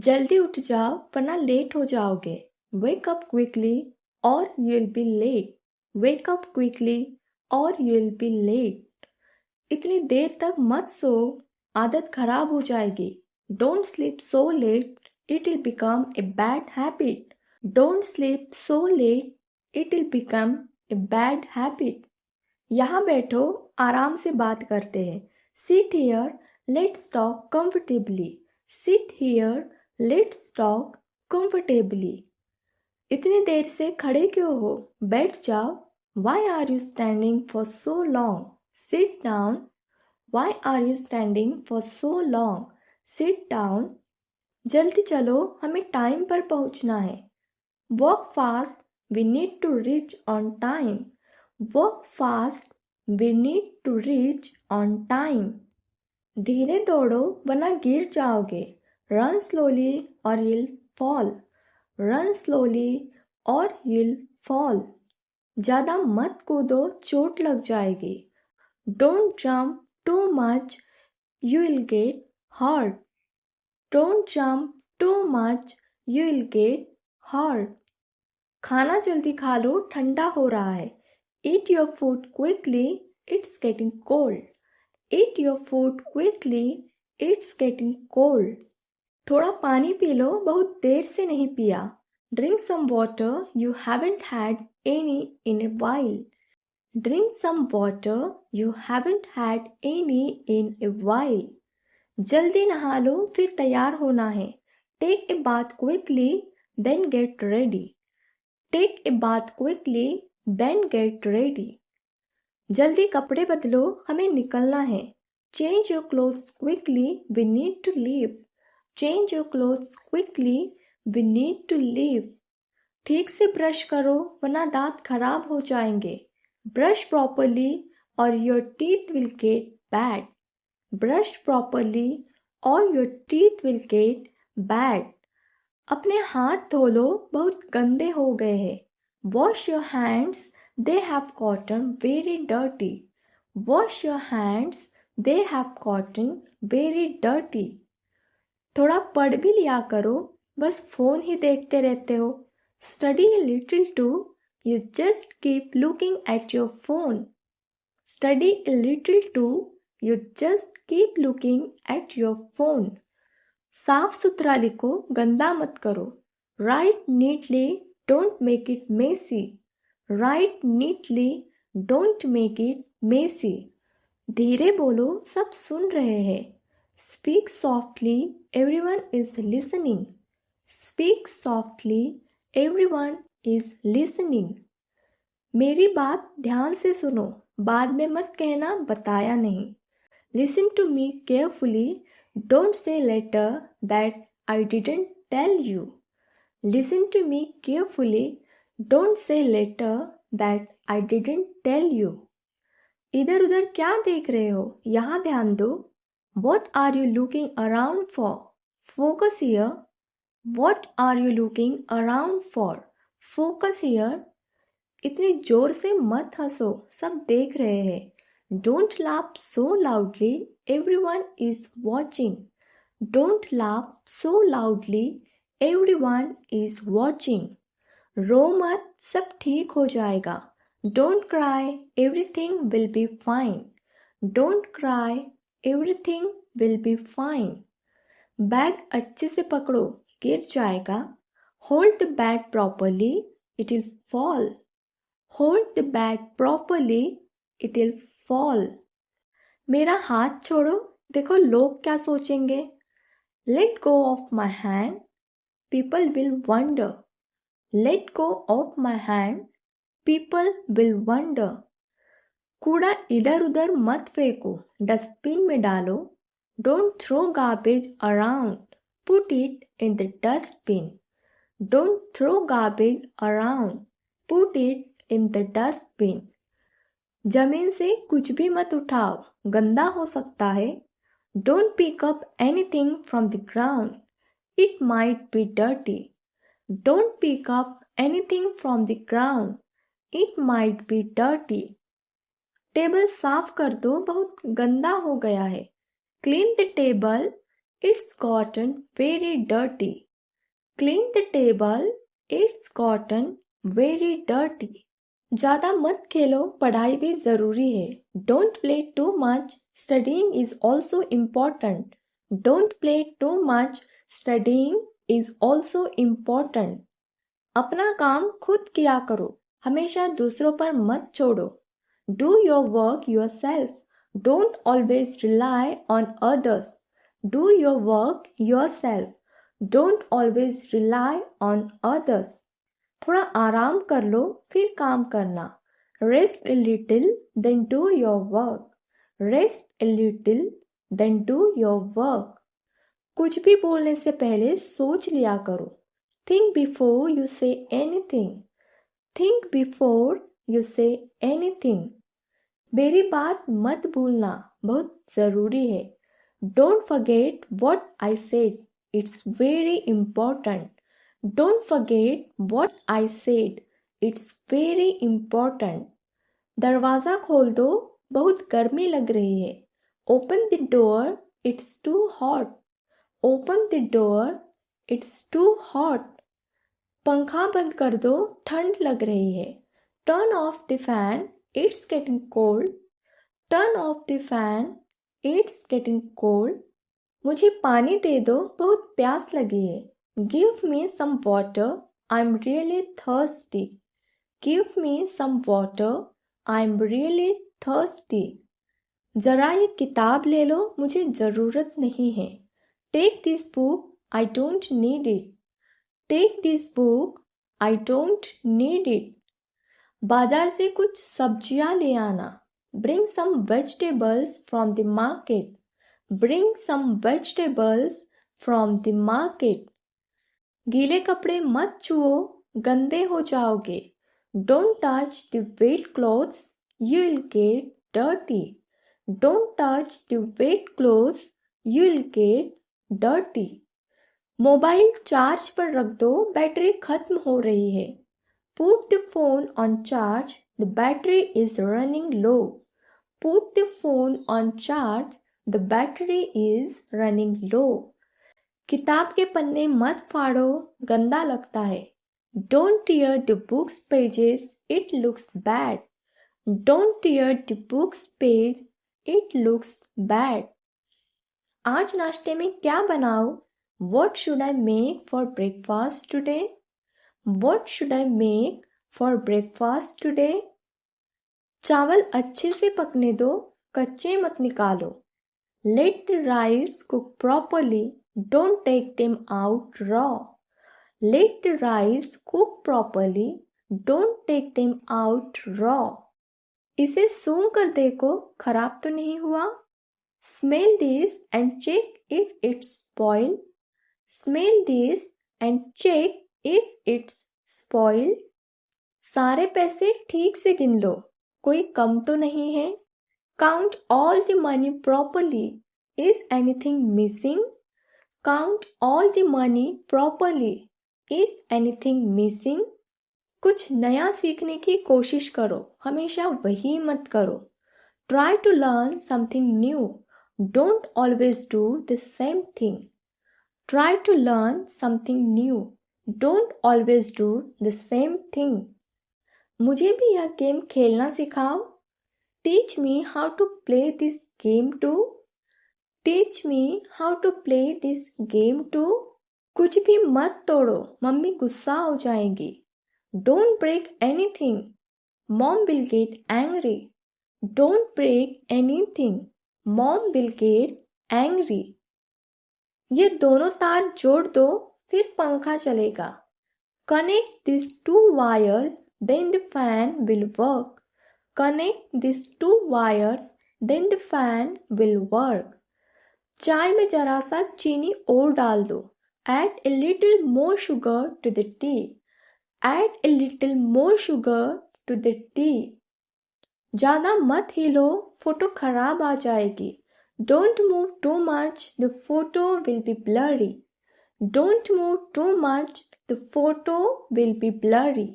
जल्दी उठ जाओ वरना लेट हो जाओगे। वेक अप क्विकली और you will be late. Wake up quickly और यू विल बी लेट। इतनी देर तक मत सो, आदत खराब हो जाएगी। Don't sleep so late, it will become a bad habit. Don't sleep so late, it will become a bad habit. यहाँ बैठो, आराम से बात करते हैं। Sit here, let's talk comfortably. Sit here, let's talk comfortably. इतनी देर से खड़े क्यों हो? बैठ जाओ। Why are you standing for so long? Sit down. Why are you standing for so long? Sit down. जल्दी चलो, हमें टाइम पर पहुंचना है। Work fast, we need to reach on time. Work fast, we need to reach on time. धीरे दौड़ो वरना गिर जाओगे। रन स्लोली और you'll fall। रन स्लोली और you'll fall। ज़्यादा मत कूदो, चोट लग जाएगी। Don't jump too much, you will get hurt। Don't jump too much, you will get hurt। खाना जल्दी खा लो, ठंडा हो रहा है। Eat your food quickly, it's getting cold। Eat your food quickly, it's getting cold। थोड़ा पानी पी लो, बहुत देर से नहीं पिया। Drink some water, you haven't had any in a while। Drink some water, you haven't had any in a while। जल्दी नहा लो, फिर तैयार होना है। Take a bath quickly, then get ready। Take a bath quickly, then get ready। जल्दी कपड़े बदलो, हमें निकलना है। Change your clothes quickly, we need to leave। Change your clothes quickly, we need to leave। ठीक से ब्रश करो वरना दांत खराब हो जाएंगे। Brush properly or your teeth will get bad। Brush properly or your teeth will get bad। अपने हाथ धो लो, बहुत गंदे हो गए हैं। Wash your hands, they have gotten very dirty। Wash your hands, they have gotten very dirty। थोड़ा पढ़ भी लिया करो, बस फोन ही देखते रहते हो। Study a little too, you just keep looking at your phone। Study a little too, you just keep looking at your phone। साफ सुथरा लिखो, गंदा मत करो। Write neatly, don't make it messy। Write neatly, don't make it messy। धीरे बोलो, सब सुन रहे हैं। Speak softly, everyone is listening। Speak softly, everyone is listening। मेरी बात ध्यान से सुनो, बाद में मत कहना बताया नहीं। Listen to me carefully, don't say later that I didn't tell you। Listen to me carefully, don't say later that I didn't tell you। इधर उधर क्या देख रहे हो? यहाँ ध्यान दो। What are you looking around for? Focus here। What are you looking around for? Focus here। इतनी जोर से मत हंसो, सब देख रहे हैं। Don't laugh so loudly, everyone is watching। Don't laugh so loudly, everyone is watching। रो मत, सब ठीक हो जाएगा। Don't cry, everything will be fine। Don't cry, everything will be fine। Bag अच्छे से पकड़ो, गिर जाएगा। Hold the bag properly, it will fall। Hold the bag properly, it will fall। मेरा हाथ छोड़ो, देखो लोग क्या सोचेंगे। Let go of my hand, people will wonder। Let go of my hand, people will wonder। कूड़ा इधर उधर मत फेंको, डस्टबिन में डालो। Don't throw garbage around, put it in the dustbin। Don't throw garbage around, put it in the dustbin। जमीन से कुछ भी मत उठाओ, गंदा हो सकता है। Don't pick up anything from the ground, it might be dirty। Don't pick up anything from the ground, it might be dirty। Table साफ कर दो, बहुत गंदा हो गया है। Clean the table, It's gotten very dirty. Clean the table. It's gotten very dirty. ज़्यादा मत खेलो, पढ़ाई भी ज़रूरी है. Don't play too much. Studying is also important. Don't play too much. Studying is also important. अपना काम खुद किया करो, हमेशा दूसरों पर मत छोड़ो. Do your work yourself. Don't always rely on others. Do your work yourself. Don't always rely on others. थोड़ा आराम कर लो, फिर काम करना. Rest a little, then do your work. Rest a little, then do your work. कुछ भी बोलने से पहले सोच लिया करो. Think before you say anything. Think before you say anything. मेरी बात मत भूलना, बहुत ज़रूरी है. Don't forget what I said. It's very important. Don't forget what I said. It's very important. दरवाज़ा खोल दो, बहुत गर्मी लग रही है. Open the door. It's too hot. Open the door. It's too hot. पंखा बंद कर दो, ठंड लग रही है. Turn off the fan. It's getting cold. Turn off the fan. It's getting cold. मुझे पानी दे दो, बहुत प्यास लगी है. Give me some water. I'm really thirsty. Give me some water. I'm really thirsty. ज़रा ये किताब ले लो, मुझे ज़रूरत नहीं है. Take this book. I don't need it. Take this book. I don't need it. बाजार से कुछ सब्जियां ले आना. Bring some vegetables from the market. Bring some vegetables from the market. गीले कपड़े मत छुओ, गंदे हो जाओगे. Don't touch the wet clothes. You will get dirty. Don't touch the wet clothes. You will get dirty. Mobile charge पर रख दो, बैटरी खत्म हो रही है. Put the phone on charge. The battery is running low. Put the phone on charge. The battery is running low. किताब के पन्ने मत फाड़ो, गंदा लगता है. Don't tear the book's pages. It looks bad. Don't tear the book's page. It looks bad. आज नाश्ते में क्या बनाओ? What should I make for breakfast today? What should I make for breakfast today? चावल अच्छे से पकने दो, कच्चे मत निकालो. Let the rice cook properly. Don't take them out raw. Let the rice cook properly. Don't take them out raw. इसे सूंघ कर देखो, खराब तो नहीं हुआ. Smell this and check if it's spoiled. Smell this and check if it's spoiled. सारे पैसे ठीक से गिन लो, कोई कम तो नहीं है. Count all the money properly. Is anything missing? Count all the money properly. Is anything missing? कुछ नया सीखने की कोशिश करो, हमेशा वही मत करो. Try to learn something new. Don't always do the same thing. Try to learn something new. Don't always do the same thing. मुझे भी यह गेम खेलना सिखाओ. Teach me how to play this game too. Teach me how to play this game too. कुछ भी मत तोड़ो, mummy गुस्सा हो जाएगी. Don't break anything. Mom will get angry. Don't break anything. Mom will get angry. ये दोनों तार जोड़ दो, फिर पंखा चलेगा. Connect these two wires, then the fan will work. Connect these two wires, then the fan will work. चाय में जरा सा चीनी और डाल दो. Add a little more sugar to the tea. Add a little more sugar to the tea. ज़्यादा मत हिलो, फोटो खराब आ जाएगी. Don't move too much, the photo will be blurry. Don't move too much, the photo will be blurry.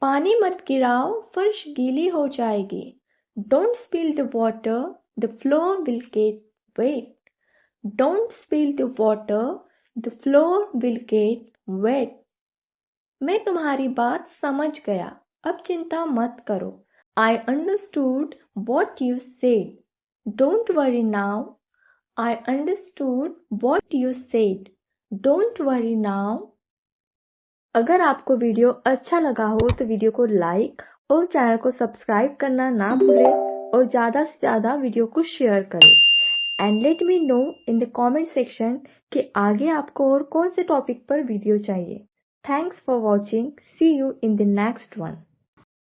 पानी मत गिराओ, फर्श गीली हो जाएगी. Don't spill the water, the floor will get wet. Don't spill the water, the floor will get wet. मैं तुम्हारी बात समझ गया, अब चिंता मत करो. I understood what you said. Don't worry now. I understood what you said. Don't worry now. अगर आपको वीडियो अच्छा लगा हो तो वीडियो को लाइक और चैनल को सब्सक्राइब करना ना भूलें और ज़्यादा से ज़्यादा वीडियो को शेयर करें. And let me know in the comment section कि आगे आपको और कौन से टॉपिक पर वीडियो चाहिए. Thanks for watching. See you in the next one.